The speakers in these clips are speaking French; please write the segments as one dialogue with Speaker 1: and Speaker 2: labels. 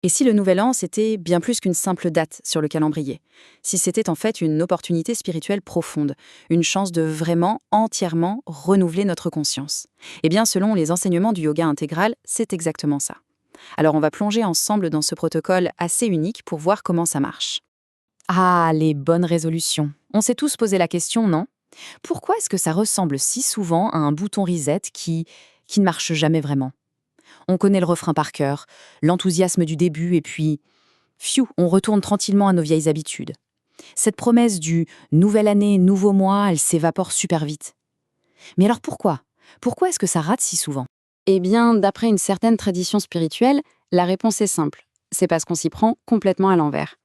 Speaker 1: Et si le Nouvel An, c'était bien plus qu'une simple date sur le calendrier? Si c'était en fait une opportunité spirituelle profonde, une chance de vraiment, entièrement renouveler notre conscience? Eh bien, selon les enseignements du yoga intégral, c'est exactement ça. Alors, on va plonger ensemble dans ce protocole assez unique pour voir comment ça marche. Ah, les bonnes résolutions. On s'est tous posé la question, non? Pourquoi est-ce que ça ressemble si souvent à un bouton reset qui ne marche jamais vraiment? On connaît le refrain par cœur, l'enthousiasme du début, et puis, fiou, on retourne tranquillement à nos vieilles habitudes. Cette promesse du nouvelle année, nouveau mois, elle s'évapore super vite. Mais alors pourquoi? Pourquoi est-ce que ça rate si souvent? Eh bien, d'après une certaine tradition spirituelle, la réponse est simple. C'est parce qu'on s'y prend complètement à l'envers.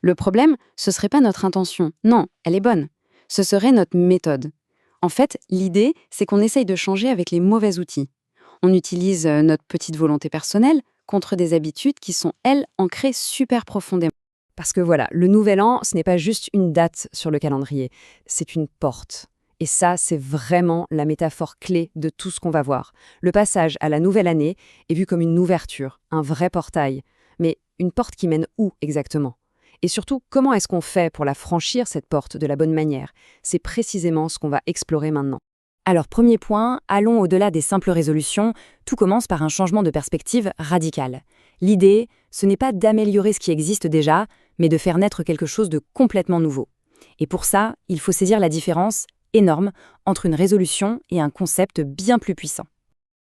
Speaker 1: Le problème, ce serait pas notre intention. Non, elle est bonne. Ce serait notre méthode. En fait, l'idée, c'est qu'on essaye de changer avec les mauvais outils. On utilise notre petite volonté personnelle contre des habitudes qui sont, elles, ancrées super profondément.
Speaker 2: Parce que voilà, le nouvel an, ce n'est pas juste une date sur le calendrier, c'est une porte. Et ça, c'est vraiment la métaphore clé de tout ce qu'on va voir. Le passage à la nouvelle année est vu comme une ouverture, un vrai portail. Mais une porte qui mène où exactement? Et surtout, comment est-ce qu'on fait pour la franchir, cette porte, de la bonne manière? C'est précisément ce qu'on va explorer maintenant. Alors, premier point, allons au-delà des simples résolutions. Tout commence par un changement de perspective radical. L'idée, ce n'est pas d'améliorer ce qui existe déjà, mais de faire naître quelque chose de complètement nouveau. Et pour ça, il faut saisir la différence énorme entre une résolution et un concept bien plus puissant.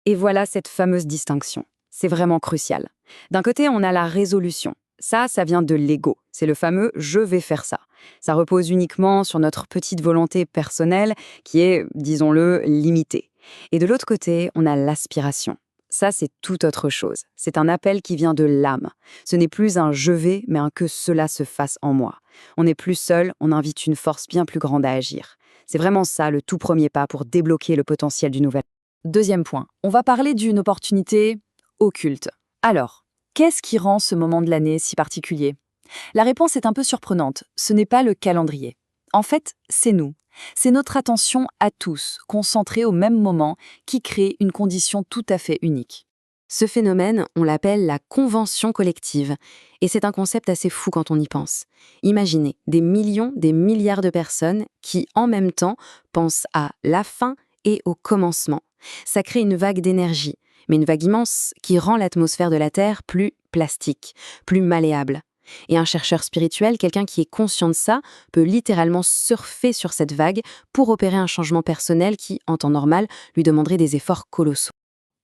Speaker 2: Et voilà cette fameuse distinction. C'est vraiment crucial. D'un côté, on a la résolution. Ça vient de l'ego. C'est le fameux «je vais faire ça». Ça repose uniquement sur notre petite volonté personnelle qui est, disons-le, limitée. Et de l'autre côté, on a l'aspiration. Ça, c'est tout autre chose. C'est un appel qui vient de l'âme. Ce n'est plus un «je vais», mais un «que cela se fasse en moi». On n'est plus seul, on invite une force bien plus grande à agir. C'est vraiment ça le tout premier pas pour débloquer le potentiel du nouvel. Deuxième point, on va parler d'une opportunité occulte. Alors, qu'est-ce qui rend ce moment de l'année si particulier? La réponse est un peu surprenante. Ce n'est pas le calendrier. En fait, c'est nous. C'est notre attention à tous, concentrée au même moment, qui crée une condition tout à fait unique. Ce phénomène, on l'appelle la convention collective. Et c'est un concept assez fou quand on y pense. Imaginez des millions, des milliards de personnes qui, en même temps, pensent à la fin et au commencement. Ça crée une vague d'énergie, mais une vague immense qui rend l'atmosphère de la Terre plus plastique, plus malléable. Et un chercheur spirituel, quelqu'un qui est conscient de ça, peut littéralement surfer sur cette vague pour opérer un changement personnel qui, en temps normal, lui demanderait des efforts colossaux.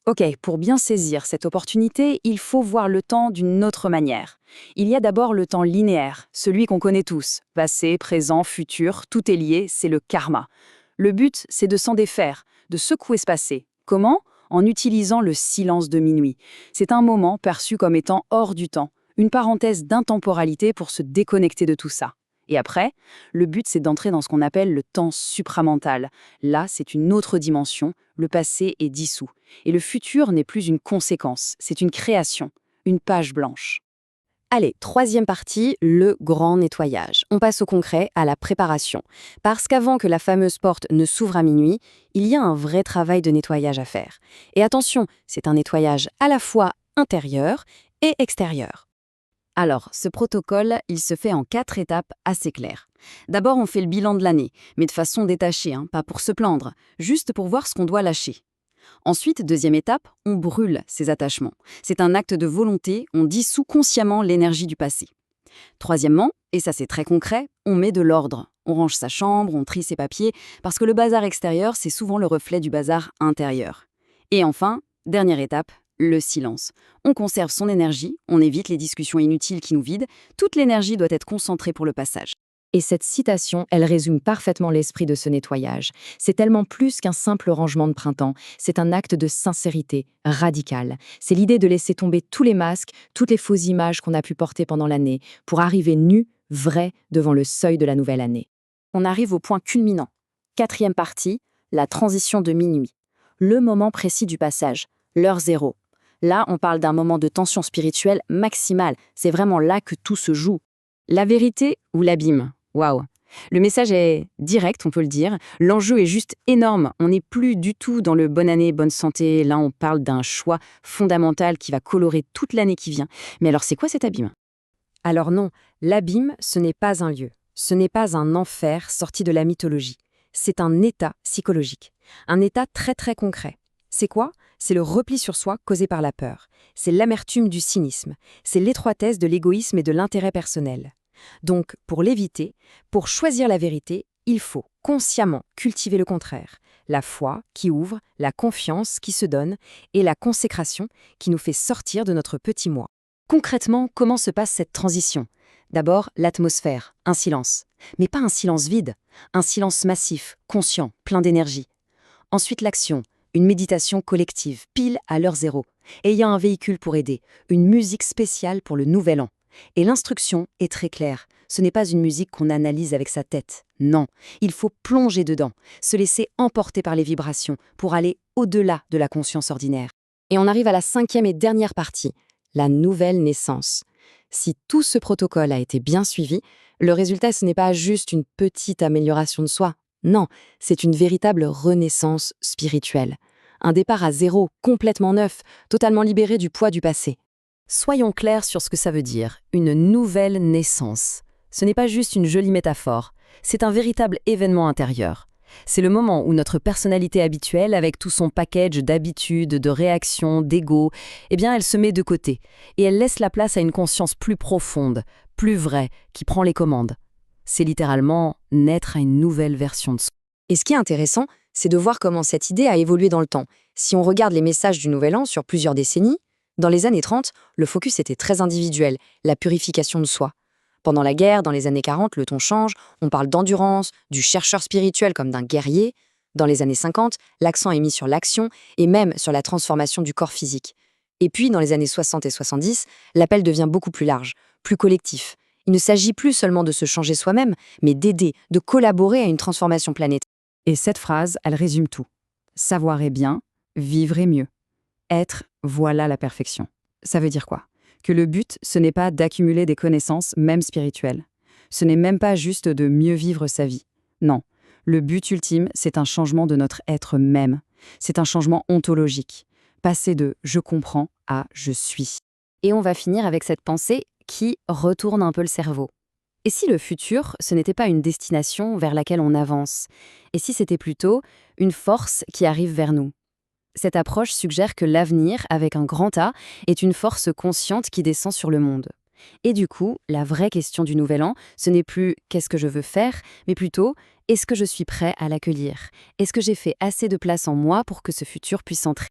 Speaker 2: Ok, pour bien saisir cette opportunité, il faut voir le temps d'une autre manière. Il y a d'abord le temps linéaire, celui qu'on connaît tous. Passé, présent, futur, tout est lié, c'est le karma. Le but, c'est de s'en défaire, de secouer ce passé. Comment? En utilisant le silence de minuit. C'est un moment perçu comme étant hors du temps, une parenthèse d'intemporalité pour se déconnecter de tout ça. Et après, le but, c'est d'entrer dans ce qu'on appelle le temps supramental. Là, c'est une autre dimension, le passé est dissous. Et le futur n'est plus une conséquence, c'est une création, une page blanche. Allez, troisième partie, le grand nettoyage. On passe au concret, à la préparation. Parce qu'avant que la fameuse porte ne s'ouvre à minuit, il y a un vrai travail de nettoyage à faire. Et attention, c'est un nettoyage à la fois intérieur et extérieur. Alors, ce protocole, il se fait en 4 étapes assez claires. D'abord, on fait le bilan de l'année, mais de façon détachée, pas pour se plaindre, juste pour voir ce qu'on doit lâcher. Ensuite, deuxième étape, on brûle ces attachements. C'est un acte de volonté, on dissout consciemment l'énergie du passé. Troisièmement, et ça c'est très concret, on met de l'ordre. On range sa chambre, on trie ses papiers, parce que le bazar extérieur, c'est souvent le reflet du bazar intérieur. Et enfin, dernière étape, le silence. On conserve son énergie, on évite les discussions inutiles qui nous vident, toute l'énergie doit être concentrée pour le passage. Et cette citation, elle résume parfaitement l'esprit de ce nettoyage. C'est tellement plus qu'un simple rangement de printemps, c'est un acte de sincérité radical. C'est l'idée de laisser tomber tous les masques, toutes les fausses images qu'on a pu porter pendant l'année, pour arriver nu, vrai, devant le seuil de la nouvelle année. On arrive au point culminant. Quatrième partie, la transition de minuit. Le moment précis du passage, l'heure zéro. Là, on parle d'un moment de tension spirituelle maximale. C'est vraiment là que tout se joue. La vérité ou l'abîme? Waouh!
Speaker 1: Le message est direct, on peut le dire. L'enjeu est juste énorme. On n'est plus du tout dans le bonne année, bonne santé. Là, on parle d'un choix fondamental qui va colorer toute l'année qui vient. Mais alors, c'est quoi cet abîme?
Speaker 2: Alors non, l'abîme, ce n'est pas un lieu. Ce n'est pas un enfer sorti de la mythologie. C'est un état psychologique. Un état très très concret. C'est quoi? C'est le repli sur soi causé par la peur. C'est l'amertume du cynisme. C'est l'étroitesse de l'égoïsme et de l'intérêt personnel. Donc, pour l'éviter, pour choisir la vérité, il faut consciemment cultiver le contraire. La foi qui ouvre, la confiance qui se donne et la consécration qui nous fait sortir de notre petit moi. Concrètement, comment se passe cette transition? D'abord, l'atmosphère, un silence. Mais pas un silence vide, un silence massif, conscient, plein d'énergie. Ensuite, l'action, une méditation collective, pile à l'heure zéro, ayant un véhicule pour aider, une musique spéciale pour le nouvel an. Et l'instruction est très claire. Ce n'est pas une musique qu'on analyse avec sa tête. Non, il faut plonger dedans, se laisser emporter par les vibrations pour aller au-delà de la conscience ordinaire. Et on arrive à la 5e et dernière partie, la nouvelle naissance. Si tout ce protocole a été bien suivi, le résultat, ce n'est pas juste une petite amélioration de soi. Non, c'est une véritable renaissance spirituelle. Un départ à zéro, complètement neuf, totalement libéré du poids du passé. Soyons clairs sur ce que ça veut dire, une nouvelle naissance. Ce n'est pas juste une jolie métaphore, c'est un véritable événement intérieur. C'est le moment où notre personnalité habituelle, avec tout son package d'habitudes, de réactions, d'ego, eh bien elle se met de côté, et elle laisse la place à une conscience plus profonde, plus vraie, qui prend les commandes. C'est littéralement naître à une nouvelle version de soi. Et ce qui est intéressant, c'est de voir comment cette idée a évolué dans le temps. Si on regarde les messages du Nouvel An sur plusieurs décennies, dans les années 30, le focus était très individuel, la purification de soi. Pendant la guerre, dans les années 40, le ton change, on parle d'endurance, du chercheur spirituel comme d'un guerrier. Dans les années 50, l'accent est mis sur l'action et même sur la transformation du corps physique. Et puis, dans les années 60 et 70, l'appel devient beaucoup plus large, plus collectif. Il ne s'agit plus seulement de se changer soi-même, mais d'aider, de collaborer à une transformation planétaire.
Speaker 1: Et cette phrase, elle résume tout. Savoir est bien, vivre est mieux. Être, voilà la perfection. Ça veut dire quoi? Que le but, ce n'est pas d'accumuler des connaissances, même spirituelles. Ce n'est même pas juste de mieux vivre sa vie. Non, le but ultime, c'est un changement de notre être même. C'est un changement ontologique. Passer de « je comprends » à « je suis ».
Speaker 2: Et on va finir avec cette pensée qui retourne un peu le cerveau. Et si le futur, ce n'était pas une destination vers laquelle on avance? Et si c'était plutôt une force qui arrive vers nous? Cette approche suggère que l'avenir, avec un grand A, est une force consciente qui descend sur le monde. Et du coup, la vraie question du Nouvel An, ce n'est plus « qu'est-ce que je veux faire ?», mais plutôt « est-ce que je suis prêt à l'accueillir ? Est-ce que j'ai fait assez de place en moi pour que ce futur puisse entrer ?»